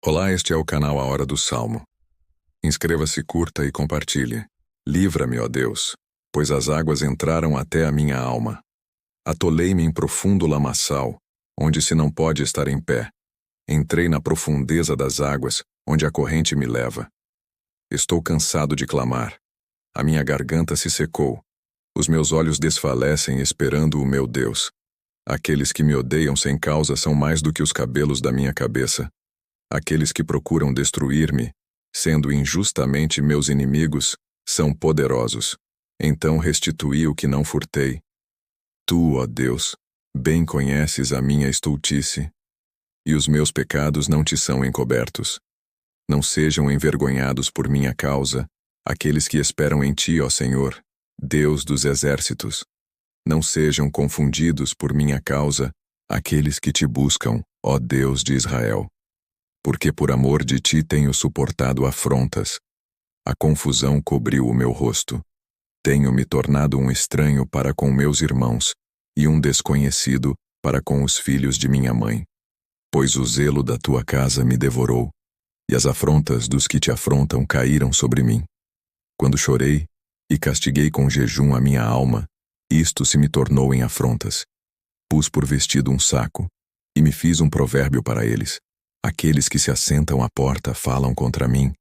Olá, este é o canal A Hora do Salmo. Inscreva-se, curta e compartilhe. Livra-me, ó Deus, pois as águas entraram até a minha alma. Atolei-me em profundo lamaçal, onde se não pode estar em pé. Entrei na profundeza das águas, onde a corrente me leva. Estou cansado de clamar. A minha garganta se secou. Os meus olhos desfalecem esperando o meu Deus. Aqueles que me odeiam sem causa são mais do que os cabelos da minha cabeça. Aqueles que procuram destruir-me, sendo injustamente meus inimigos, são poderosos. Então restituí o que não furtei. Tu, ó Deus, bem conheces a minha estultice, e os meus pecados não te são encobertos. Não sejam envergonhados por minha causa aqueles que esperam em ti, ó Senhor, Deus dos exércitos. Não sejam confundidos por minha causa aqueles que te buscam, ó Deus de Israel. Porque por amor de ti tenho suportado afrontas. A confusão cobriu o meu rosto. Tenho me tornado um estranho para com meus irmãos, e um desconhecido para com os filhos de minha mãe. Pois o zelo da tua casa me devorou, e as afrontas dos que te afrontam caíram sobre mim. Quando chorei e castiguei com jejum a minha alma, isto se me tornou em afrontas. Pus por vestido um saco, e me fiz um provérbio para eles. Aqueles que se assentam à porta falam contra mim,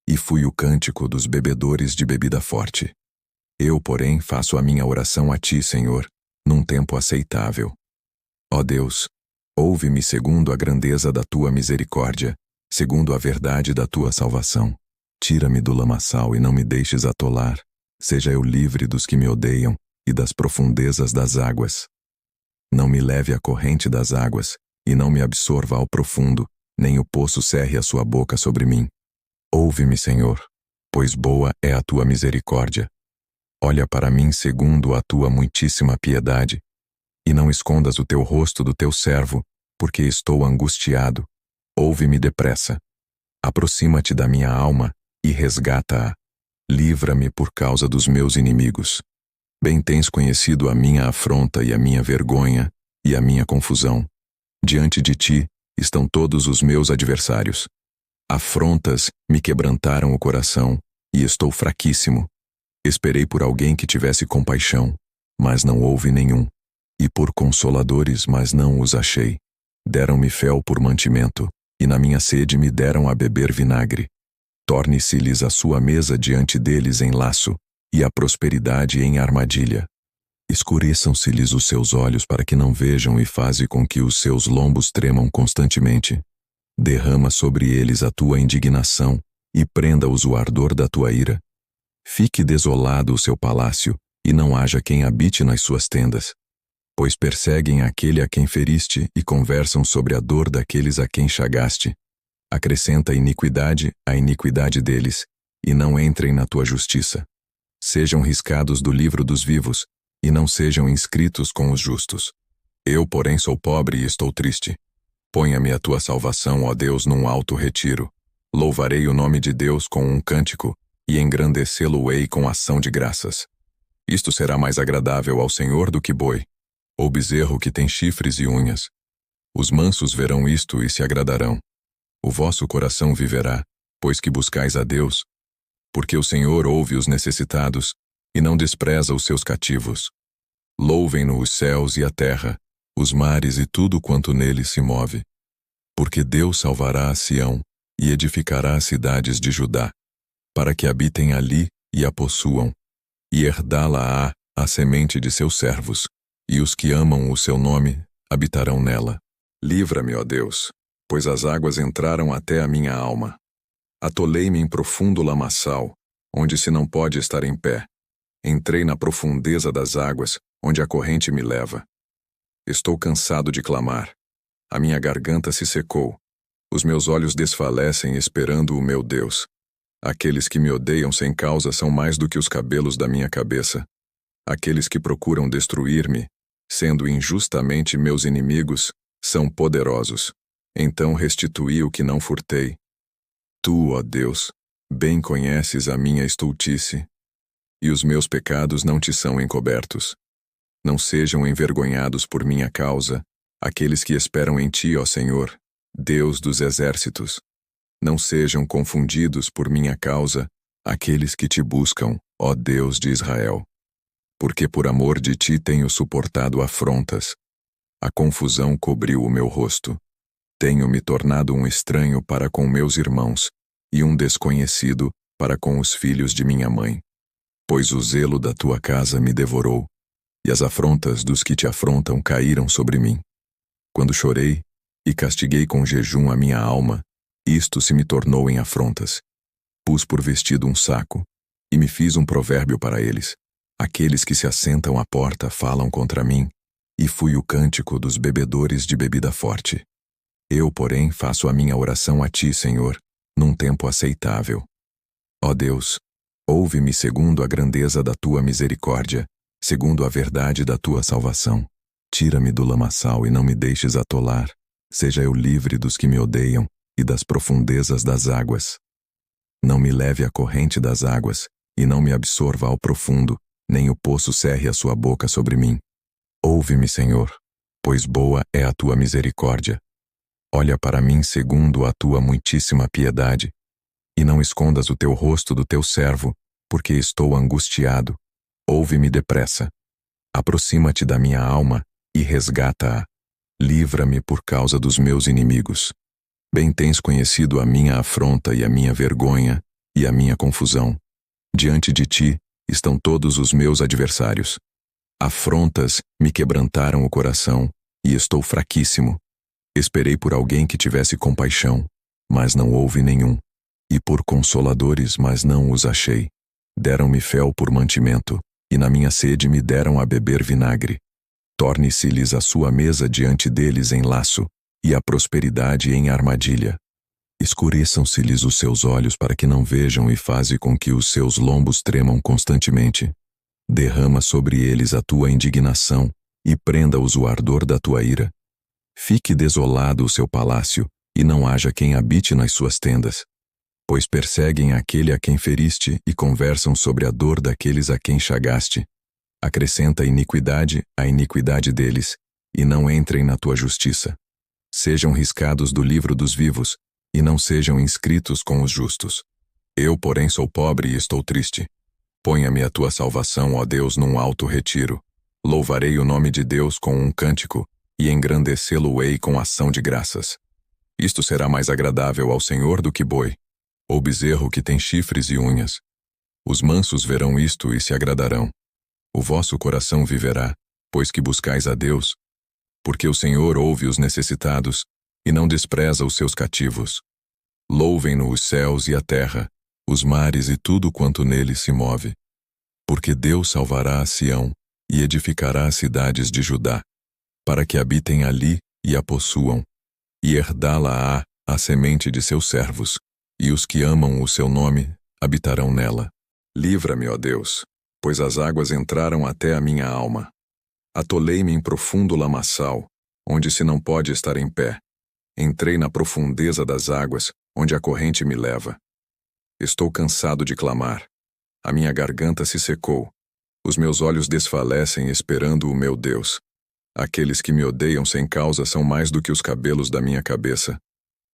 e fui o cântico dos bebedores de bebida forte. Eu, porém, faço a minha oração a ti, Senhor, num tempo aceitável. Ó Deus, ouve-me segundo a grandeza da tua misericórdia, segundo a verdade da tua salvação. Tira-me do lamaçal e não me deixes atolar. Seja eu livre dos que me odeiam e das profundezas das águas. Não me leve à corrente das águas, e não me absorva ao profundo, nem o poço cerre a sua boca sobre mim. Ouve-me, Senhor, pois boa é a tua misericórdia. Olha para mim segundo a tua muitíssima piedade, e não escondas o teu rosto do teu servo, porque estou angustiado. Ouve-me depressa. Aproxima-te da minha alma e resgata-a. Livra-me por causa dos meus inimigos. Bem tens conhecido a minha afronta e a minha vergonha e a minha confusão. Diante de ti estão todos os meus adversários. Afrontas me quebrantaram o coração, e estou fraquíssimo. Esperei por alguém que tivesse compaixão, mas não houve nenhum. E por consoladores, mas não os achei. Deram-me fel por mantimento, e na minha sede me deram a beber vinagre. Torne-se-lhes a sua mesa diante deles em laço, e a prosperidade em armadilha. Escureçam-se-lhes os seus olhos para que não vejam e faze com que os seus lombos tremam constantemente. Derrama sobre eles a tua indignação e prenda-os o ardor da tua ira. Fique desolado o seu palácio e não haja quem habite nas suas tendas. Pois perseguem aquele a quem feriste e conversam sobre a dor daqueles a quem chagaste. Acrescenta iniquidade à iniquidade deles e não entrem na tua justiça. Sejam riscados do livro dos vivos e não sejam inscritos com os justos. Eu, porém, sou pobre e estou triste. Ponha-me a tua salvação, ó Deus, num alto retiro. Louvarei o nome de Deus com um cântico, e engrandecê-lo-ei com ação de graças. Isto será mais agradável ao Senhor do que boi, ou bezerro que tem chifres e unhas. Os mansos verão isto e se agradarão. O vosso coração viverá, pois que buscais a Deus. Porque o Senhor ouve os necessitados, e não despreza os seus cativos. Louvem-no os céus e a terra, os mares e tudo quanto neles se move. Porque Deus salvará a Sião, e edificará as cidades de Judá, para que habitem ali e a possuam, e herdá-la-á a semente de seus servos, e os que amam o seu nome habitarão nela. Livra-me, ó Deus, pois as águas entraram até a minha alma. Atolei-me em profundo lamaçal, onde se não pode estar em pé. Entrei na profundeza das águas, onde a corrente me leva. Estou cansado de clamar. A minha garganta se secou. Os meus olhos desfalecem esperando o meu Deus. Aqueles que me odeiam sem causa são mais do que os cabelos da minha cabeça. Aqueles que procuram destruir-me, sendo injustamente meus inimigos, são poderosos. Então restituí o que não furtei. Tu, ó Deus, bem conheces a minha estultice, e os meus pecados não te são encobertos. Não sejam envergonhados por minha causa aqueles que esperam em ti, ó Senhor, Deus dos exércitos. Não sejam confundidos por minha causa aqueles que te buscam, ó Deus de Israel. Porque por amor de ti tenho suportado afrontas. A confusão cobriu o meu rosto. Tenho me tornado um estranho para com meus irmãos, e um desconhecido para com os filhos de minha mãe. Pois o zelo da tua casa me devorou, e as afrontas dos que te afrontam caíram sobre mim. Quando chorei e castiguei com jejum a minha alma, isto se me tornou em afrontas. Pus por vestido um saco, e me fiz um provérbio para eles. Aqueles que se assentam à porta falam contra mim, e fui o cântico dos bebedores de bebida forte. Eu, porém, faço a minha oração a ti, Senhor, num tempo aceitável. Ó Deus, ouve-me segundo a grandeza da tua misericórdia, segundo a verdade da tua salvação. Tira-me do lamaçal e não me deixes atolar. Seja eu livre dos que me odeiam e das profundezas das águas. Não me leve à corrente das águas, e não me absorva ao profundo, nem o poço cerre a sua boca sobre mim. Ouve-me, Senhor, pois boa é a tua misericórdia. Olha para mim segundo a tua muitíssima piedade, e não escondas o teu rosto do teu servo, porque estou angustiado. Ouve-me depressa. Aproxima-te da minha alma e resgata-a. Livra-me por causa dos meus inimigos. Bem tens conhecido a minha afronta e a minha vergonha e a minha confusão. Diante de ti estão todos os meus adversários. Afrontas me quebrantaram o coração, e estou fraquíssimo. Esperei por alguém que tivesse compaixão, mas não houve nenhum. E por consoladores, mas não os achei. Deram-me fel por mantimento, e na minha sede me deram a beber vinagre. Torne-se-lhes a sua mesa diante deles em laço, e a prosperidade em armadilha. Escureçam-se-lhes os seus olhos para que não vejam, e faze com que os seus lombos tremam constantemente. Derrama sobre eles a tua indignação, e prenda-os o ardor da tua ira. Fique desolado o seu palácio, e não haja quem habite nas suas tendas. Pois perseguem aquele a quem feriste, e conversam sobre a dor daqueles a quem chagaste. Acrescenta iniquidade à iniquidade deles, e não entrem na tua justiça. Sejam riscados do livro dos vivos, e não sejam inscritos com os justos. Eu, porém, sou pobre e estou triste. Ponha-me a tua salvação, ó Deus, num alto retiro. Louvarei o nome de Deus com um cântico, e engrandecê-lo-ei com ação de graças. Isto será mais agradável ao Senhor do que boi, ou bezerro que tem chifres e unhas. Os mansos verão isto e se agradarão. O vosso coração viverá, pois que buscais a Deus, porque o Senhor ouve os necessitados, e não despreza os seus cativos. Louvem-no os céus e a terra, os mares e tudo quanto neles se move. Porque Deus salvará a Sião, e edificará as cidades de Judá, para que habitem ali e a possuam, e herdá-la-á a semente de seus servos, e os que amam o seu nome habitarão nela. Livra-me, ó Deus, pois as águas entraram até a minha alma. Atolei-me em profundo lamaçal, onde se não pode estar em pé. Entrei na profundeza das águas, onde a corrente me leva. Estou cansado de clamar. A minha garganta se secou. Os meus olhos desfalecem esperando o meu Deus. Aqueles que me odeiam sem causa são mais do que os cabelos da minha cabeça.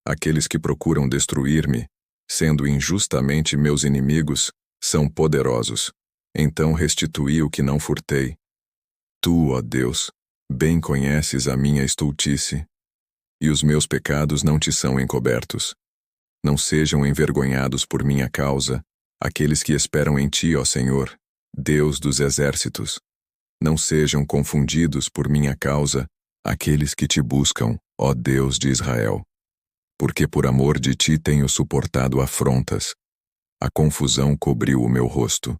Aqueles que procuram destruir-me, sendo injustamente meus inimigos, são poderosos. Então restituí o que não furtei. Tu, ó Deus, bem conheces a minha estultice, e os meus pecados não te são encobertos. Não sejam envergonhados por minha causa aqueles que esperam em ti, ó Senhor, Deus dos exércitos. Não sejam confundidos por minha causa aqueles que te buscam, ó Deus de Israel. Porque por amor de ti tenho suportado afrontas. A confusão cobriu o meu rosto.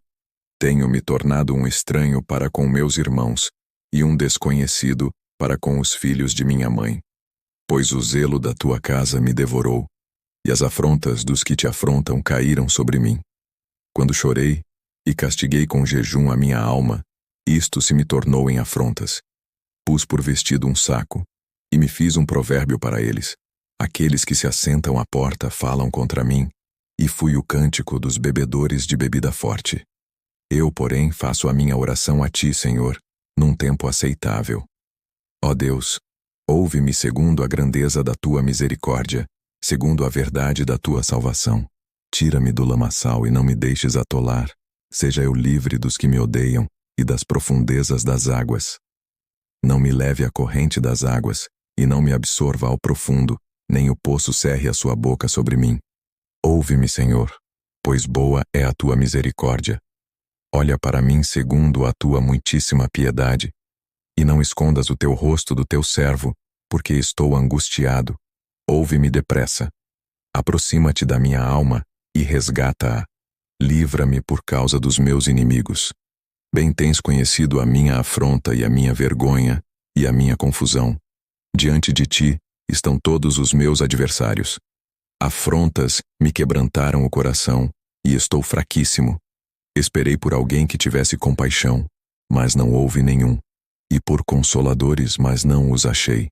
Tenho me tornado um estranho para com meus irmãos, e um desconhecido para com os filhos de minha mãe. Pois o zelo da tua casa me devorou, e as afrontas dos que te afrontam caíram sobre mim. Quando chorei e castiguei com jejum a minha alma, isto se me tornou em afrontas. Pus por vestido um saco, e me fiz um provérbio para eles. Aqueles que se assentam à porta falam contra mim, e fui o cântico dos bebedores de bebida forte. Eu, porém, faço a minha oração a ti, Senhor, num tempo aceitável. Ó Deus, ouve-me segundo a grandeza da tua misericórdia, segundo a verdade da tua salvação. Tira-me do lamaçal e não me deixes atolar. Seja eu livre dos que me odeiam e das profundezas das águas. Não me leve à corrente das águas e não me absorva ao profundo, nem o poço cerre a sua boca sobre mim. Ouve-me, Senhor, pois boa é a tua misericórdia. Olha para mim segundo a tua muitíssima piedade, e não escondas o teu rosto do teu servo, porque estou angustiado. Ouve-me depressa. Aproxima-te da minha alma e resgata-a. Livra-me por causa dos meus inimigos. Bem tens conhecido a minha afronta e a minha vergonha e a minha confusão. Diante de ti estão todos os meus adversários. Afrontas me quebrantaram o coração e estou fraquíssimo. Esperei por alguém que tivesse compaixão, mas não houve nenhum. E por consoladores, mas não os achei.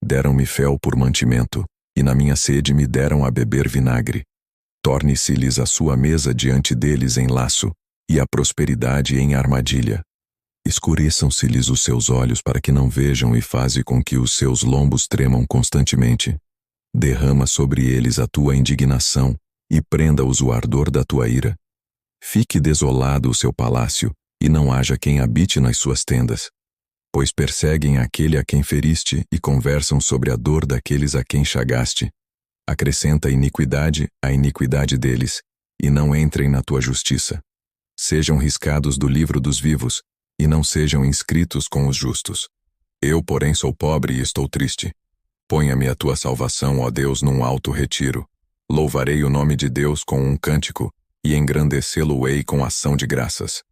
Deram-me fel por mantimento, e na minha sede me deram a beber vinagre. Torne-se-lhes a sua mesa diante deles em laço, e a prosperidade em armadilha. Escureçam-se-lhes os seus olhos para que não vejam e faze com que os seus lombos tremam constantemente. Derrama sobre eles a tua indignação, e prenda-os o ardor da tua ira. Fique desolado o seu palácio, e não haja quem habite nas suas tendas. Pois perseguem aquele a quem feriste e conversam sobre a dor daqueles a quem chagaste. Acrescenta iniquidade à iniquidade deles, e não entrem na tua justiça. Sejam riscados do livro dos vivos, e não sejam inscritos com os justos. Eu, porém, sou pobre e estou triste. Ponha-me a tua salvação, ó Deus, num alto retiro. Louvarei o nome de Deus com um cântico, e engrandecê-lo-ei com ação de graças.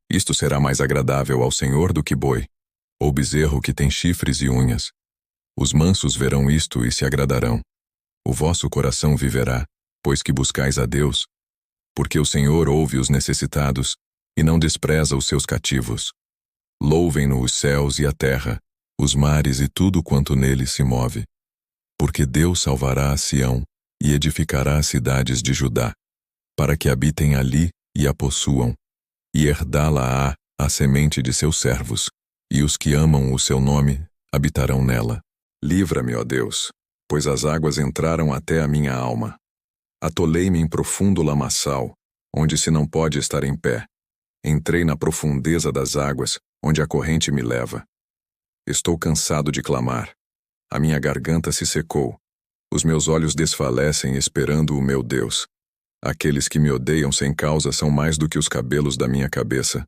Isto será mais agradável ao Senhor do que boi, ou bezerro que tem chifres e unhas. Os mansos verão isto e se agradarão. O vosso coração viverá, pois que buscais a Deus, porque o Senhor ouve os necessitados e não despreza os seus cativos. Louvem-no os céus e a terra, os mares e tudo quanto neles se move. Porque Deus salvará a Sião e edificará as cidades de Judá, para que habitem ali e a possuam, e herdá-la-á a semente de seus servos, e os que amam o seu nome habitarão nela. Livra-me, ó Deus, pois as águas entraram até a minha alma. Atolei-me em profundo lamaçal, onde se não pode estar em pé. Entrei na profundeza das águas, onde a corrente me leva. Estou cansado de clamar. A minha garganta se secou. Os meus olhos desfalecem esperando o meu Deus. Aqueles que me odeiam sem causa são mais do que os cabelos da minha cabeça.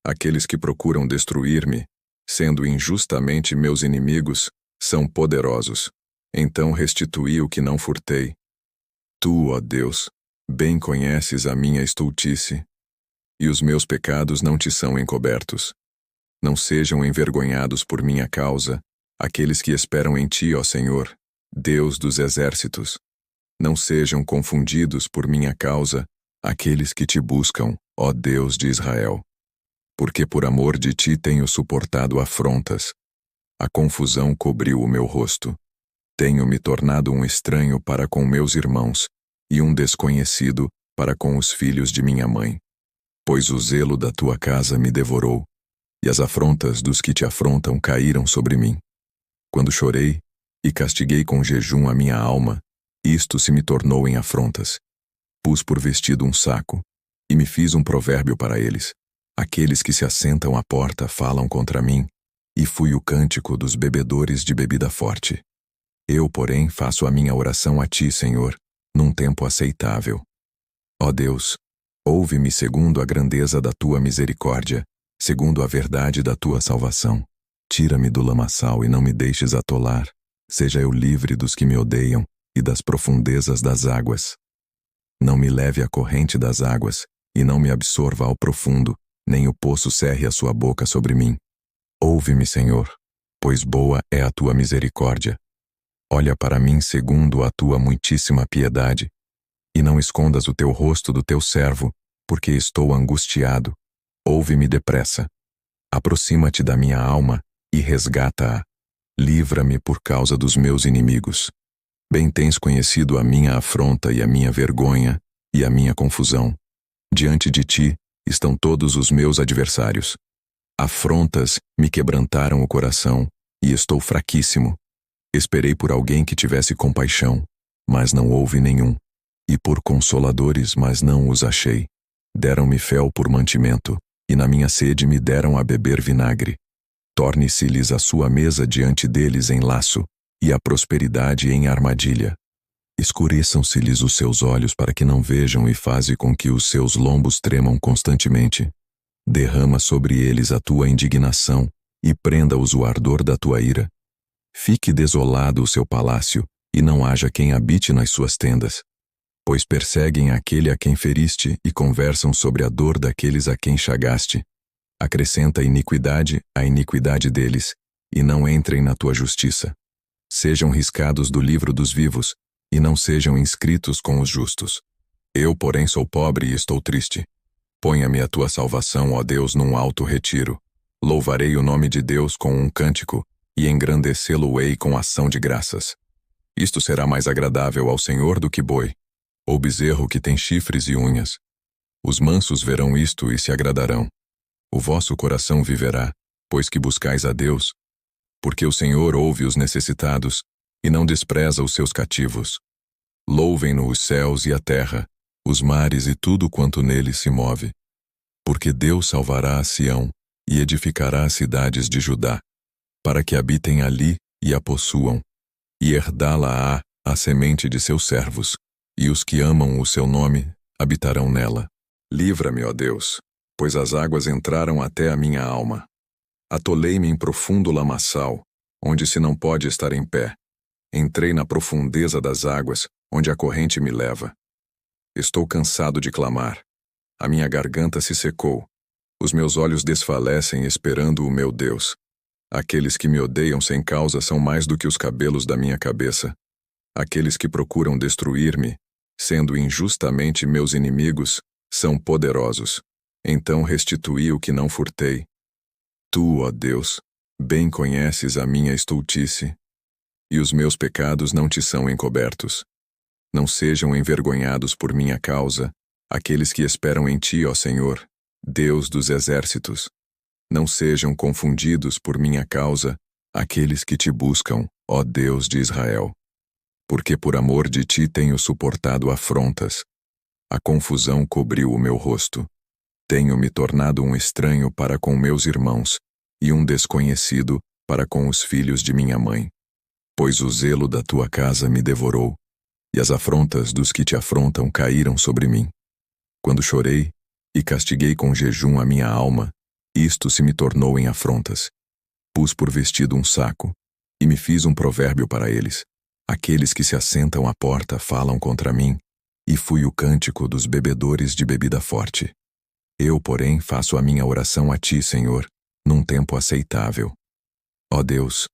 Aqueles que procuram destruir-me, sendo injustamente meus inimigos, são poderosos. Então restituí o que não furtei. Tu, ó Deus, bem conheces a minha estultice, e os meus pecados não te são encobertos. Não sejam envergonhados por minha causa aqueles que esperam em ti, ó Senhor, Deus dos exércitos. Não sejam confundidos por minha causa aqueles que te buscam, ó Deus de Israel. Porque por amor de ti tenho suportado afrontas. A confusão cobriu o meu rosto. Tenho me tornado um estranho para com meus irmãos, e um desconhecido para com os filhos de minha mãe. Pois o zelo da tua casa me devorou, e as afrontas dos que te afrontam caíram sobre mim. Quando chorei e castiguei com jejum a minha alma, isto se me tornou em afrontas. Pus por vestido um saco, e me fiz um provérbio para eles. Aqueles que se assentam à porta falam contra mim, e fui o cântico dos bebedores de bebida forte. Eu, porém, faço a minha oração a ti, Senhor, num tempo aceitável. Ó Deus, ouve-me segundo a grandeza da tua misericórdia, segundo a verdade da tua salvação. Tira-me do lamaçal e não me deixes atolar. Seja eu livre dos que me odeiam e das profundezas das águas. Não me leve à corrente das águas, e não me absorva ao profundo, nem o poço cerre a sua boca sobre mim. Ouve-me, Senhor, pois boa é a tua misericórdia. Olha para mim segundo a tua muitíssima piedade, e não escondas o teu rosto do teu servo, porque estou angustiado. Ouve-me depressa. Aproxima-te da minha alma e resgata-a. Livra-me por causa dos meus inimigos. Bem tens conhecido a minha afronta e a minha vergonha e a minha confusão. Diante de ti estão todos os meus adversários. Afrontas me quebrantaram o coração e estou fraquíssimo. Esperei por alguém que tivesse compaixão, mas não houve nenhum. E por consoladores, mas não os achei. Deram-me fel por mantimento, e na minha sede me deram a beber vinagre. Torne-se-lhes a sua mesa diante deles em laço, e a prosperidade em armadilha. Escureçam-se-lhes os seus olhos para que não vejam e faze com que os seus lombos tremam constantemente. Derrama sobre eles a tua indignação, e prenda-os o ardor da tua ira. Fique desolado o seu palácio, e não haja quem habite nas suas tendas. Pois perseguem aquele a quem feriste e conversam sobre a dor daqueles a quem chagaste. Acrescenta iniquidade à iniquidade deles, e não entrem na tua justiça. Sejam riscados do livro dos vivos, e não sejam inscritos com os justos. Eu, porém, sou pobre e estou triste. Ponha-me a tua salvação, ó Deus, num alto retiro. Louvarei o nome de Deus com um cântico, e engrandecê-lo-ei com ação de graças. Isto será mais agradável ao Senhor do que boi, ou bezerro que tem chifres e unhas. Os mansos verão isto e se agradarão. O vosso coração viverá, pois que buscais a Deus, porque o Senhor ouve os necessitados e não despreza os seus cativos. Louvem-no os céus e a terra, os mares e tudo quanto neles se move. Porque Deus salvará a Sião e edificará as cidades de Judá, para que habitem ali e a possuam, e herdá-la-á a semente de seus servos, e os que amam o seu nome habitarão nela. Livra-me, ó Deus, pois as águas entraram até a minha alma. Atolei-me em profundo lamaçal, onde se não pode estar em pé. Entrei na profundeza das águas, onde a corrente me leva. Estou cansado de clamar. A minha garganta se secou. Os meus olhos desfalecem esperando o meu Deus. Aqueles que me odeiam sem causa são mais do que os cabelos da minha cabeça. Aqueles que procuram destruir-me, sendo injustamente meus inimigos, são poderosos. Então restituí o que não furtei. Tu, ó Deus, bem conheces a minha estultice, e os meus pecados não te são encobertos. Não sejam envergonhados por minha causa aqueles que esperam em ti, ó Senhor, Deus dos exércitos. Não sejam confundidos por minha causa aqueles que te buscam, ó Deus de Israel. Porque por amor de ti tenho suportado afrontas. A confusão cobriu o meu rosto. Tenho me tornado um estranho para com meus irmãos, e um desconhecido para com os filhos de minha mãe. Pois o zelo da tua casa me devorou, e as afrontas dos que te afrontam caíram sobre mim. Quando chorei, e castiguei com jejum a minha alma, isto se me tornou em afrontas. Pus por vestido um saco, e me fiz um provérbio para eles. Aqueles que se assentam à porta falam contra mim, e fui o cântico dos bebedores de bebida forte. Eu, porém, faço a minha oração a ti, Senhor, num tempo aceitável. Ó Deus,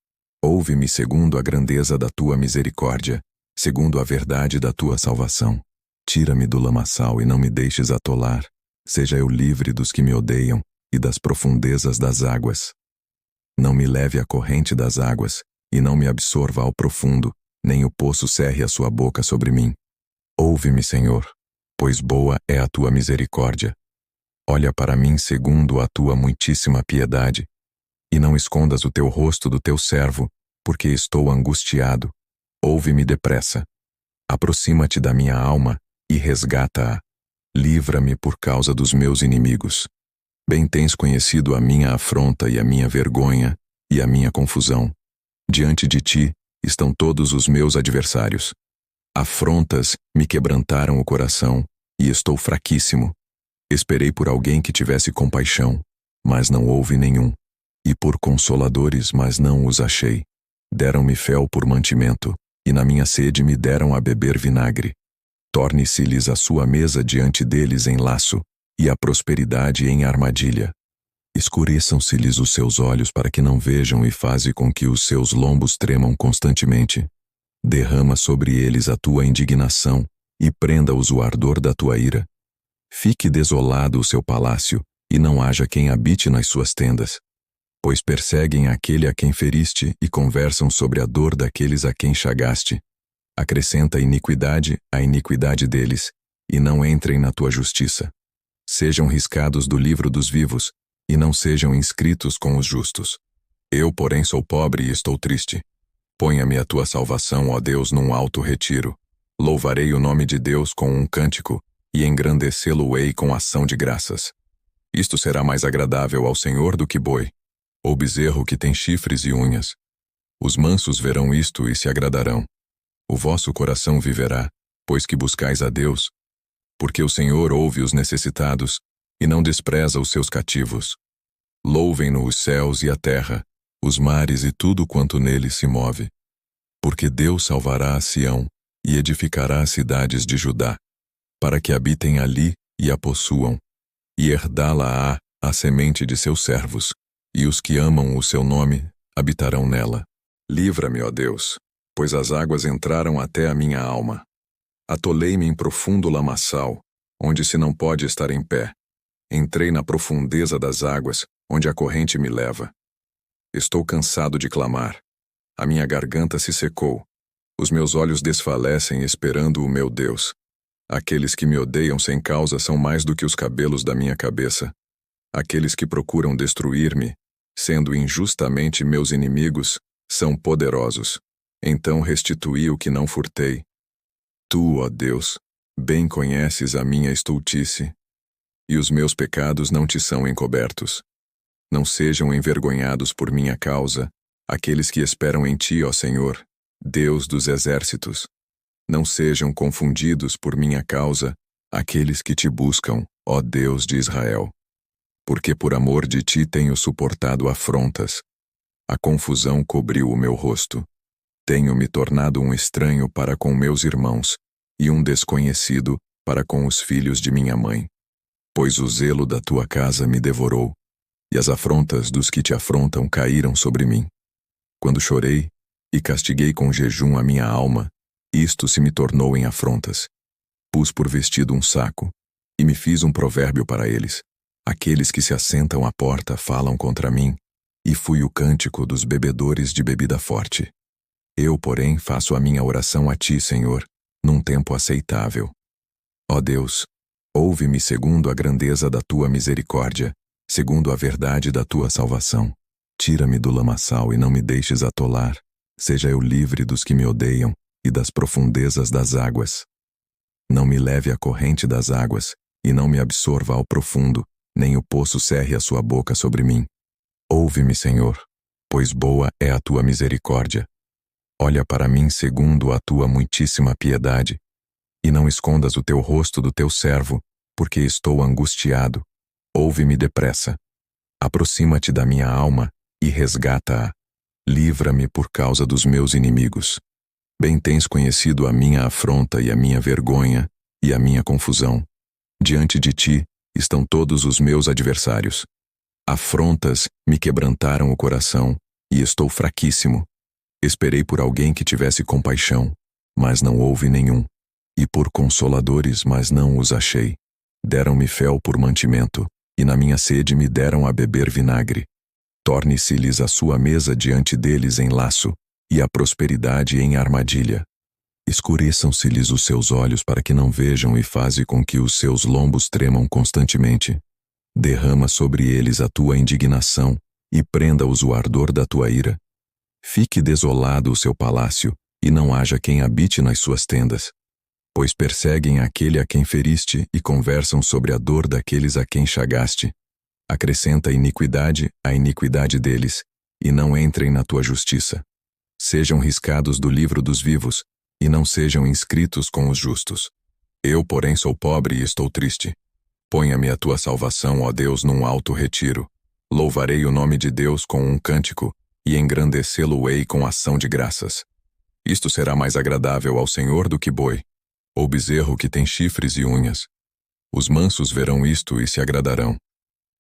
ouve-me segundo a grandeza da tua misericórdia, segundo a verdade da tua salvação. Tira-me do lamaçal e não me deixes atolar. Seja eu livre dos que me odeiam e das profundezas das águas. Não me leve à corrente das águas, e não me absorva ao profundo, nem o poço cerre a sua boca sobre mim. Ouve-me, Senhor, pois boa é a tua misericórdia. Olha para mim segundo a tua muitíssima piedade, e não escondas o teu rosto do teu servo, porque estou angustiado. Ouve-me depressa. Aproxima-te da minha alma e resgata-a. Livra-me por causa dos meus inimigos. Bem tens conhecido a minha afronta e a minha vergonha e a minha confusão. Diante de ti estão todos os meus adversários. Afrontas me quebrantaram o coração, e estou fraquíssimo. Esperei por alguém que tivesse compaixão, mas não houve nenhum. E por consoladores, mas não os achei. Deram-me fel por mantimento, e na minha sede me deram a beber vinagre. Torne-se-lhes a sua mesa diante deles em laço, e a prosperidade em armadilha. Escureçam-se-lhes os seus olhos para que não vejam e faze com que os seus lombos tremam constantemente. Derrama sobre eles a tua indignação, e prenda-os o ardor da tua ira. Fique desolado o seu palácio, e não haja quem habite nas suas tendas. Pois perseguem aquele a quem feriste e conversam sobre a dor daqueles a quem chagaste. Acrescenta iniquidade à iniquidade deles, e não entrem na tua justiça. Sejam riscados do livro dos vivos, e não sejam inscritos com os justos. Eu, porém, sou pobre e estou triste. Ponha-me a tua salvação, ó Deus, num alto retiro. Louvarei o nome de Deus com um cântico, e engrandecê-lo-ei com ação de graças. Isto será mais agradável ao Senhor do que boi, ou bezerro que tem chifres e unhas. Os mansos verão isto e se agradarão. O vosso coração viverá, pois que buscais a Deus, porque o Senhor ouve os necessitados, e não despreza os seus cativos. Louvem-no os céus e a terra, os mares e tudo quanto neles se move. Porque Deus salvará a Sião, e edificará as cidades de Judá, para que habitem ali e a possuam, e herdá-la-á a semente de seus servos, e os que amam o seu nome habitarão nela. Livra-me, ó Deus, pois as águas entraram até a minha alma. Atolei-me em profundo lamaçal, onde se não pode estar em pé. Entrei na profundeza das águas, onde a corrente me leva. Estou cansado de clamar. A minha garganta se secou. Os meus olhos desfalecem esperando o meu Deus. Aqueles que me odeiam sem causa são mais do que os cabelos da minha cabeça. Aqueles que procuram destruir-me, sendo injustamente meus inimigos, são poderosos. Então restituí o que não furtei. Tu, ó Deus, bem conheces a minha estultice, e os meus pecados não te são encobertos. Não sejam envergonhados por minha causa aqueles que esperam em ti, ó Senhor, Deus dos exércitos. Não sejam confundidos por minha causa aqueles que te buscam, ó Deus de Israel. Porque por amor de ti tenho suportado afrontas. A confusão cobriu o meu rosto. Tenho me tornado um estranho para com meus irmãos, e um desconhecido para com os filhos de minha mãe. Pois o zelo da tua casa me devorou, e as afrontas dos que te afrontam caíram sobre mim. Quando chorei, e castiguei com jejum a minha alma, isto se me tornou em afrontas. Pus por vestido um saco, e me fiz um provérbio para eles. Aqueles que se assentam à porta falam contra mim, e fui o cântico dos bebedores de bebida forte. Eu, porém, faço a minha oração a ti, Senhor, num tempo aceitável. Ó Deus, ouve-me segundo a grandeza da tua misericórdia, segundo a verdade da tua salvação. Tira-me do lamaçal e não me deixes atolar. Seja eu livre dos que me odeiam e das profundezas das águas. Não me leve à corrente das águas, e não me absorva ao profundo, nem o poço cerre a sua boca sobre mim. Ouve-me, Senhor, pois boa é a tua misericórdia. Olha para mim segundo a tua muitíssima piedade, e não escondas o teu rosto do teu servo, porque estou angustiado. Ouve-me depressa. Aproxima-te da minha alma e resgata-a. Livra-me por causa dos meus inimigos. Bem tens conhecido a minha afronta e a minha vergonha e a minha confusão. Diante de ti estão todos os meus adversários. Afrontas me quebrantaram o coração, e estou fraquíssimo. Esperei por alguém que tivesse compaixão, mas não houve nenhum. E por consoladores, mas não os achei. Deram-me fel por mantimento, e na minha sede me deram a beber vinagre. Torne-se-lhes a sua mesa diante deles em laço, e a prosperidade em armadilha. Escureçam-se-lhes os seus olhos para que não vejam, e faze com que os seus lombos tremam constantemente. Derrama sobre eles a tua indignação, e prenda-os o ardor da tua ira. Fique desolado o seu palácio, e não haja quem habite nas suas tendas. Pois perseguem aquele a quem feriste, e conversam sobre a dor daqueles a quem chagaste. Acrescenta iniquidade à iniquidade deles, e não entrem na tua justiça. Sejam riscados do livro dos vivos, e não sejam inscritos com os justos. Eu, porém, sou pobre e estou triste. Ponha-me a tua salvação, ó Deus, num alto retiro. Louvarei o nome de Deus com um cântico, e engrandecê-lo-ei com ação de graças. Isto será mais agradável ao Senhor do que boi, ou bezerro que tem chifres e unhas. Os mansos verão isto e se agradarão.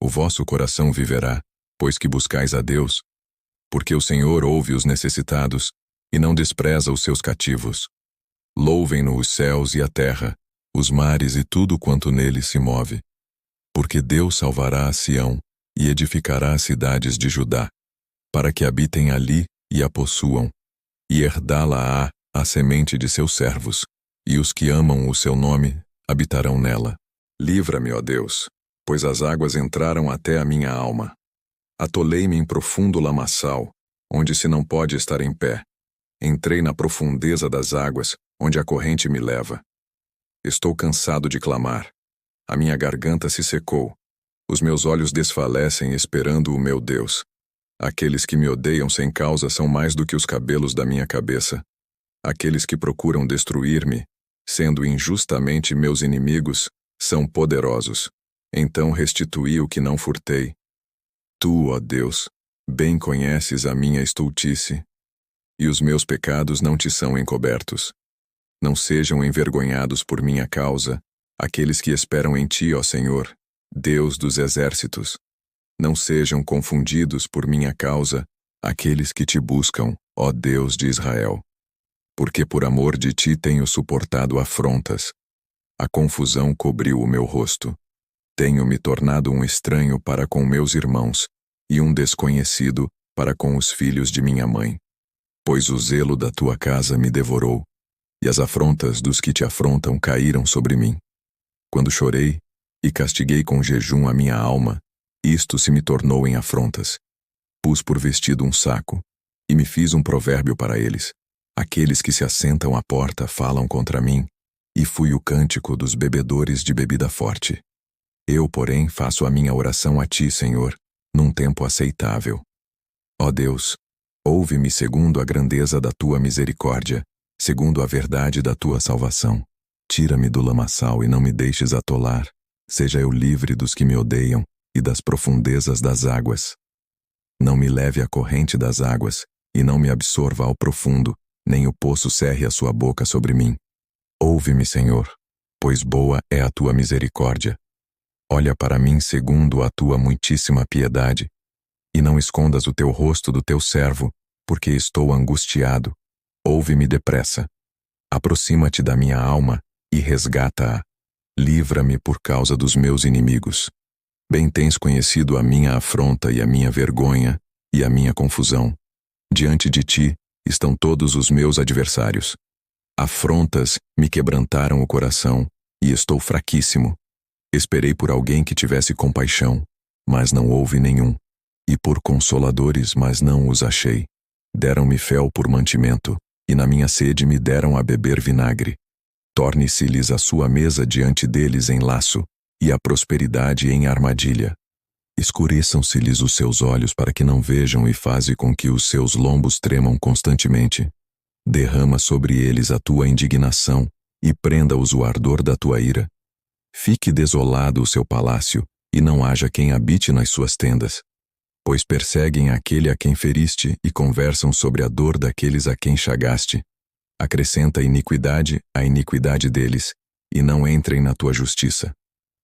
O vosso coração viverá, pois que buscais a Deus, porque o Senhor ouve os necessitados, e não despreza os seus cativos. Louvem-no os céus e a terra, os mares e tudo quanto neles se move. Porque Deus salvará a Sião, e edificará as cidades de Judá, para que habitem ali e a possuam, e herdá-la-á a semente de seus servos, e os que amam o seu nome habitarão nela. Livra-me, ó Deus, pois as águas entraram até a minha alma. Atolei-me em profundo lamaçal, onde se não pode estar em pé. Entrei na profundeza das águas, onde a corrente me leva. Estou cansado de clamar. A minha garganta se secou. Os meus olhos desfalecem esperando o meu Deus. Aqueles que me odeiam sem causa são mais do que os cabelos da minha cabeça. Aqueles que procuram destruir-me, sendo injustamente meus inimigos, são poderosos. Então restituí o que não furtei. Tu, ó Deus, bem conheces a minha estultice, e os meus pecados não te são encobertos. Não sejam envergonhados por minha causa aqueles que esperam em ti, ó Senhor, Deus dos exércitos. Não sejam confundidos por minha causa aqueles que te buscam, ó Deus de Israel. Porque por amor de ti tenho suportado afrontas. A confusão cobriu o meu rosto. Tenho me tornado um estranho para com meus irmãos e um desconhecido para com os filhos de minha mãe. Pois o zelo da tua casa me devorou, e as afrontas dos que te afrontam caíram sobre mim. Quando chorei e castiguei com jejum a minha alma, isto se me tornou em afrontas. Pus por vestido um saco, e me fiz um provérbio para eles. Aqueles que se assentam à porta falam contra mim, e fui o cântico dos bebedores de bebida forte. Eu, porém, faço a minha oração a ti, Senhor, num tempo aceitável. Ó Deus, ouve-me segundo a grandeza da tua misericórdia, segundo a verdade da tua salvação. Tira-me do lamaçal e não me deixes atolar. Seja eu livre dos que me odeiam e das profundezas das águas. Não me leve à corrente das águas e não me absorva ao profundo, nem o poço cerre a sua boca sobre mim. Ouve-me, Senhor, pois boa é a tua misericórdia. Olha para mim segundo a tua muitíssima piedade, e não escondas o teu rosto do teu servo, porque estou angustiado. Ouve-me depressa. Aproxima-te da minha alma e resgata-a. Livra-me por causa dos meus inimigos. Bem tens conhecido a minha afronta e a minha vergonha e a minha confusão. Diante de ti estão todos os meus adversários. Afrontas me quebrantaram o coração e estou fraquíssimo. Esperei por alguém que tivesse compaixão, mas não houve nenhum. E por consoladores, mas não os achei. Deram-me fel por mantimento, e na minha sede me deram a beber vinagre. Torne-se-lhes a sua mesa diante deles em laço, e a prosperidade em armadilha. Escureçam-se-lhes os seus olhos para que não vejam e faze com que os seus lombos tremam constantemente. Derrama sobre eles a tua indignação, e prenda-os o ardor da tua ira. Fique desolado o seu palácio, e não haja quem habite nas suas tendas. Pois perseguem aquele a quem feriste e conversam sobre a dor daqueles a quem chagaste. Acrescenta iniquidade à iniquidade deles, e não entrem na tua justiça.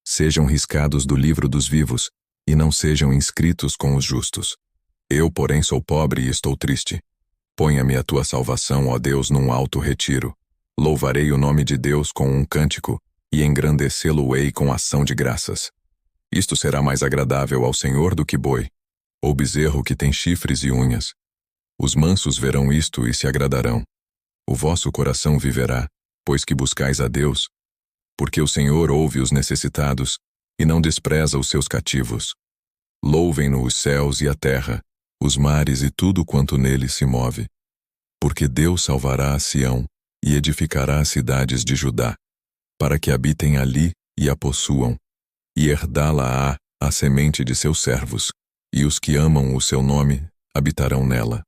Sejam riscados do livro dos vivos, e não sejam inscritos com os justos. Eu, porém, sou pobre e estou triste. Ponha-me a tua salvação, ó Deus, num alto retiro. Louvarei o nome de Deus com um cântico, e engrandecê-lo-ei com ação de graças. Isto será mais agradável ao Senhor do que boi, ou bezerro que tem chifres e unhas. Os mansos verão isto e se agradarão. O vosso coração viverá, pois que buscais a Deus, porque o Senhor ouve os necessitados e não despreza os seus cativos. Louvem-no os céus e a terra, os mares e tudo quanto neles se move. Porque Deus salvará a Sião e edificará as cidades de Judá, para que habitem ali e a possuam, e herdá-la-á a semente de seus servos, e os que amam o seu nome habitarão nela.